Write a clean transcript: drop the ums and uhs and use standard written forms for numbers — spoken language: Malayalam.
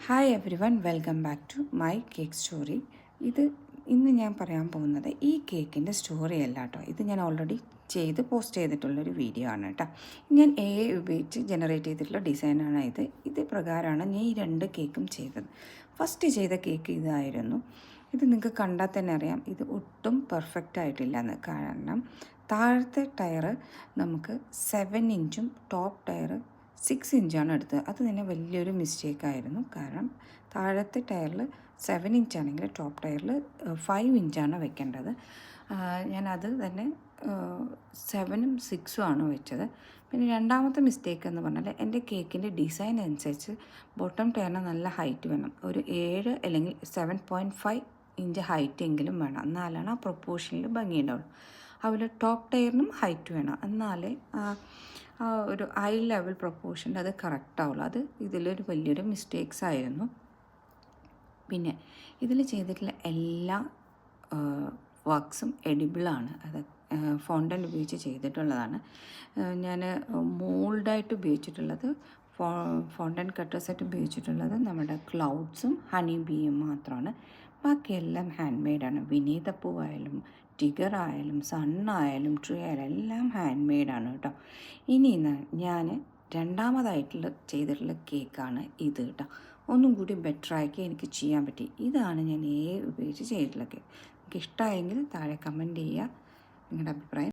Hi everyone, welcome back to my cake story. ഇന്ന് ഞാൻ പറയാൻ പോകുന്നത് ഈ കേക്കിൻ്റെ സ്റ്റോറി അല്ല കേട്ടോ. ഇത് ഞാൻ ഓൾറെഡി പോസ്റ്റ് ചെയ്തിട്ടുള്ളൊരു വീഡിയോ ആണ് കേട്ടോ. ഞാൻ AI ഉപയോഗിച്ച് ജനറേറ്റ് ചെയ്തിട്ടുള്ള ഡിസൈനാണ് ഇത് പ്രകാരമാണ് ഞാൻ ഈ രണ്ട് കേക്കും ചെയ്തത്. ഫസ്റ്റ് ചെയ്ത കേക്ക് ഇതായിരുന്നു. ഇത് നിങ്ങൾക്ക് കണ്ടാൽ തന്നെ അറിയാം ഇത് ഒട്ടും പെർഫെക്റ്റ് ആയിട്ടില്ലെന്ന്. കാരണം താഴത്തെ ടയർ നമുക്ക് 7 ഇഞ്ചും ടോപ്പ് ടയർ 6 ഇഞ്ചാണ് എടുത്തത്. അത് തന്നെ വലിയൊരു മിസ്റ്റേക്കായിരുന്നു. കാരണം താഴത്തെ ടയറിൽ 7 ഇഞ്ചാണെങ്കിൽ ടോപ്പ് ടയറിൽ 5 ഇഞ്ചാണ് വെക്കേണ്ടത്. ഞാനത് തന്നെ 7ഉം 6ഉം ആണ് വെച്ചത്. പിന്നെ രണ്ടാമത്തെ മിസ്റ്റേക്ക് എന്ന് പറഞ്ഞാൽ എൻ്റെ കേക്കിൻ്റെ ഡിസൈൻ അനുസരിച്ച് ബോട്ടം ടയറിന് നല്ല ഹൈറ്റ് വേണം. ഒരു 7 അല്ലെങ്കിൽ 7.5 ഇഞ്ച് ഹൈറ്റ് എങ്കിലും വേണം. എന്നാലാണ് ആ പ്രൊപ്പോർഷനിൽ ഭംഗിയുണ്ടാവുള്ളൂ. അതുപോലെ ടോപ്പ് ടയറിനും ഹൈറ്റ് വേണം. എന്നാലേ ഒരു ഐ ലെവൽ പ്രൊപ്പോർഷനിൽ അത് കറക്റ്റാവുള്ളൂ. അത് ഇതിലൊരു വലിയൊരു മിസ്റ്റേക്സ് ആയിരുന്നു. പിന്നെ ഇതിൽ ചെയ്തിട്ടുള്ള എല്ലാ വർക്ക്സും എഡിബിളാണ്. അത് ഫോണ്ടൻ്റ് ഉപയോഗിച്ച് ചെയ്തിട്ടുള്ളതാണ്. ഞാൻ മോൾഡായിട്ട് ഉപയോഗിച്ചിട്ടുള്ളത് ഫോണ്ടൻ്റ് കട്ടർ സെറ്റ് ഉപയോഗിച്ചിട്ടുള്ളത് നമ്മുടെ ക്ലൗഡ്സും ഹണി ബീയും മാത്രമാണ്. ബാക്കിയെല്ലാം ഹാൻഡ് മെയ്ഡാണ്. വിനീതപ്പൂവായാലും ടിഗർ ആയാലും സണ്ണായാലും ട്രീ ആയാലും എല്ലാം ഹാൻഡ് മെയ്ഡാണ് കേട്ടോ. ഇനി ഞാൻ രണ്ടാമതായിട്ടുള്ള ചെയ്തിട്ടുള്ള കേക്കാണ് ഇത് കേട്ടോ. ഒന്നും കൂടി ബെറ്ററാക്കി എനിക്ക് ചെയ്യാൻ പറ്റി. ഇതാണ് ഞാൻ ഉപയോഗിച്ച് ചെയ്തിട്ടുള്ള കേക്ക്. നിങ്ങൾക്ക് ഇഷ്ടമായെങ്കിൽ താഴെ കമൻറ്റ് ചെയ്യുക നിങ്ങളുടെ അഭിപ്രായം.